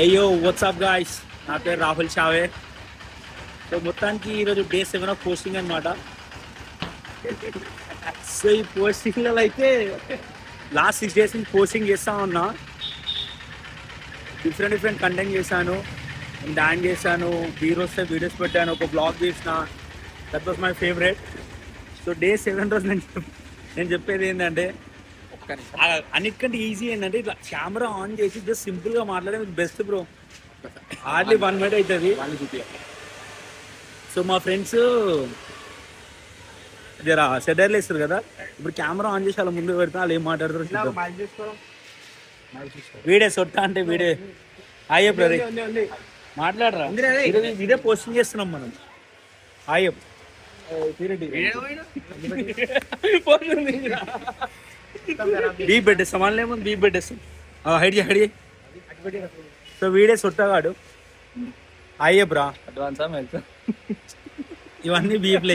ఏయో WhatsApp guys, నా పేరు రాహుల్ చావే. సో మొత్తానికి ఈరోజు డే 7 ఆఫ్ పోస్టింగ్ అనమాట. సో ఈ పోస్టింగ్లలో అయితే లాస్ట్ 6 days నుంచి పోస్టింగ్ చేస్తా ఉన్నా. డిఫరెంట్ కంటెంట్ చేశాను, డాన్స్ చేశాను, హీరోస్ వీడియోస్ పెట్టాను, ఒక బ్లాగ్ చేసిన. That was my favourite. So day 7 రోజు నేను చెప్పేది ఏంటంటే, అన్నిటికంటే ఈజీ ఏంటంటే ఇట్లా కెమెరా ఆన్ చేసి జస్ట్ సింపుల్గా మాట్లాడేది బెస్ట్ బ్రో. హార్డ్లీ 1 minute అవుతుంది. సో మా ఫ్రెండ్స్ జరా సెటర్లు వేస్తారు కదా, ఇప్పుడు కెమెరా ఆన్ చేసి అలా ముందు పెడతా వాళ్ళు ఏం మాట్లాడతారు చూద్దాం. వీడే సొట్ట అంటే వీడే హాయ్ బ్రదర్ మాట్లాడరా, ఇదే పోస్టింగ్ చేస్తున్నాం మనం. హాయ్ బీప్ పెట్టేస్తాం, మళ్ళీ ఏముంది బీప్ పెట్టేస్తాం. Hide hide. సో వీడే సొట్టగాడు. హాయ్ బ్రా. ఇవన్నీ బీప్లే.